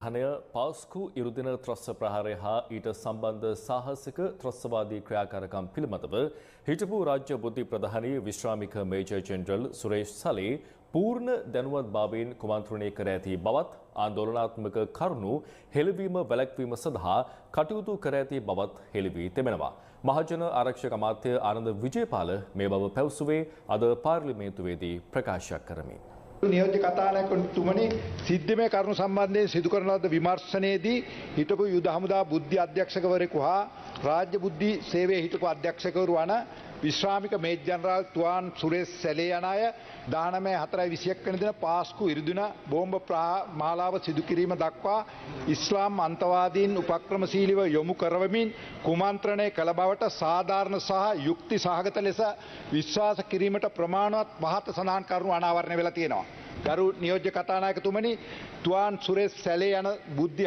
හනය පාස්කු ඉරුදින ත්‍රස්ස ප්‍රහාරය හා ඊට සම්බන්ධ සාහසික ත්‍රස්වාදී ක්‍රියාකාරකම් පිළිබඳව හිටපු රාජ්‍ය බුද්ධි ප්‍රධානී විශ්‍රාමික මේජර් ජෙනරල් සුරේෂ් සලේ පූර්ණ දැනුවත්භාවයෙන් කුමන්ත්‍රණය කර ඇති බවත් ආందోලනාත්මක කරුණු හෙළිවීම වැළැක්වීම සඳහා කටයුතු කර ඇති බවත් හෙළි වී තිබෙනවා. මහජන ආරක්ෂක අමාත්‍ය ආනන්ද විජේපාල මේ බව පැවසුවේ අද පාර්ලිමේන්තුවේදී ප්‍රකාශයක් කරමින්. නියෝජ්‍ය කතානායකතුමනි සිද්ධමය කරුණු සම්බන්ධයෙන් සිදු කරන ලද විමර්ශනයේදී හිටපු යුද හමුදා බුද්ධි අධ්‍යක්ෂකවරයෙකු හා රාජ්‍ය බුද්ධි සේවයේ හිටපු අධ්‍යක්ෂකවරු වන විශ්‍රාමික මේජර් ජනරාල් තුවාන් සුරේෂ් සැලේ යන අය 19/4/21 වෙනි දින පාස්කු ඉරිදින බෝම්බ මාලාව සිදු කිරීම දක්වා ඉස්ලාම් අන්තවාදීන් උපක්‍රමශීලීව යොමු කරවමින් කුමන්ත්‍රණය කළ බවට සාධාරණ සහ යුක්ති සහගත ලෙස විශ්වාස කිරීමට ප්‍රමාණවත් පහත සඳහන් කරුණු අනාවරණය වෙලා තියෙනවා. ගරු නියෝජ්‍ය කතානායකතුමනි තුවාන් සුරේෂ් සැලේ යන බුද්ධි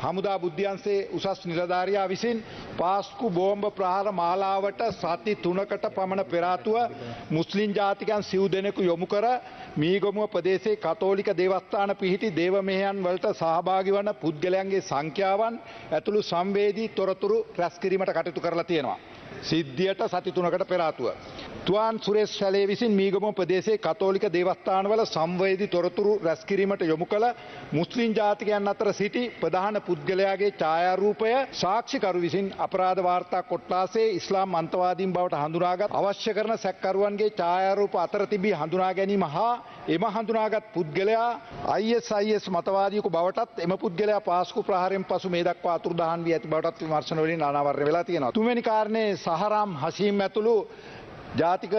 හමුදා බුද්ධ්‍යංශයේ උසස් නිලධාරියා විසින් පාස්කු බෝම්බ ප්‍රහාර මාලාවට සති 3කට පමණ පෙර ආතුව මුස්ලිම් ජාතිකයන් සිව් දෙනෙකු යොමු කර මීගමුව ප්‍රදේශයේ කතෝලික දේවස්ථාන පිහිටි දේව මෙහෙයන් වලට සහභාගී වන පුද්ගලයන්ගේ සංඛ්‍යාවන් ඇතුළු සංවේදී තොරතුරු රැස් කිරීමට කටයුතු කරලා තියෙනවා. සිද්ධියට සති 3කට පෙර ආතුව තුවාන් සුරේෂ් සැලේ විසින් මීගමුව ප්‍රදේශයේ කතෝලික දේවස්ථානවල සංවේදී තොරතුරු රැස් කිරීමට යොමු කළ මුස්ලිම් ජාතිකයන් අතර සිටි ප්‍රධාන පුද්ගලයාගේ ඡායාරූපය සාක්ෂිකරු විසින් අපරාධ වාර්තා කොට්ටාසේ ඉස්ලාම් අන්තවාදීන් බවට හඳුනාගත් අවශ්‍ය කරන සැකකරුවන්ගේ ඡායාරූප අතර තිබී හඳුනා ගැනීම හා එම හඳුනාගත් පුද්ගලයා ISIS මතවාදියෙකු බවටත් එම පුද්ගලයා පාස්කු ප්‍රහාරයෙන් පසු මේ දක්වා අතුරුදහන් වී ඇති බවටත් විමර්ශන වලින් අනාවරණය වෙලා තියෙනවා. තුන්වෙනි කාරණේ සහරාම් හෂීම් ඇතුළු ජාතික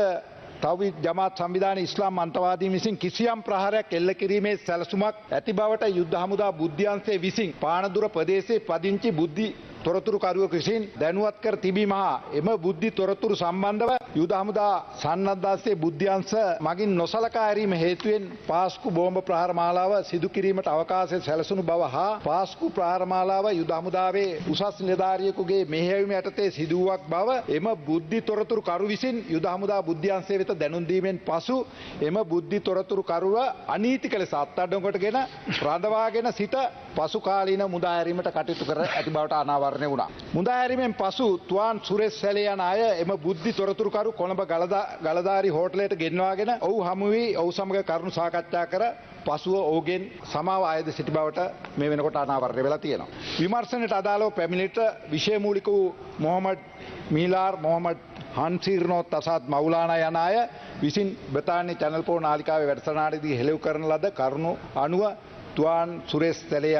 තවීද් ජමාත් සංවිධාන ඉස්ලාම් අන්තවාදීන් විසින් කිසියම් ප්‍රහාරයක් එල්ල කිරීමේ සැලසුමක් ඇති බවට යුද්ධ හමුදා බුද්ධ්‍යංශයේ විසින් පානදුර ප්‍රදේශයේ පදිංචි බුද්ධි තොරතුරු කරුවෙකු විසින් දැනුවත් කර තිබීම හා එම බුද්ධි තොරතුරු සම්බන්ධව යුද හමුදා සන්නද්ධාංශයේ බුද්ධ්‍යංශ මගින් නොසලකා හැරීම හේතුවෙන් පාස්කු බෝම්බ ප්‍රහාර මාලාව සිදු කිරීමට අවකාශය සැලසුණු බව හා පාස්කු ප්‍රහාර මාලාව යුද හමුදාවේ උසස් නිලධාරියෙකුගේ මෙහෙයවීම යටතේ සිදුවක් බව එම බුද්ධි තොරතුරු කරු විසින් යුද හමුදා බුද්ධ්‍යංශය වෙත දැනුම් දීමෙන් පසු එම බුද්ධි තොරතුරු කරුව අනීතික ලෙස අත්අඩංගුවටගෙන රඳවාගෙන සිට පසු කාලීන මුදා හැරීමට කටයුතු කර ඇති බවට අනාවරණය වුණා. මුදා හැරීමෙන් පසු තුවාන් සුරේෂ් සැලේ යන අය එම බුද්ධි තොරතුරුකරු කොළඹ ගලදාරි හෝටලයට ගෙන්වාගෙන ඔහු හමු වී ඔහු සමග කරුණු සාකච්ඡා කර පසුව ඔහුගෙන් සමාව අයද සිටි බවට මේ වෙනකොට අනාවරණය වෙලා තියෙනවා. විමර්ශනයට අදාළව පැමිණිට විෂය මූලික වූ මොහමඩ් මීලාර් මොහමඩ් හන්සීර්නෝ තසාත් මවුලානා යන අය විසින් බ්‍රතාන්‍ය චැනල් 4 නාලිකාවේ වැඩසටහනේදී හෙළිව කරන ලද කරුණු අනුව තුවාන් සුරේෂ් සැලේ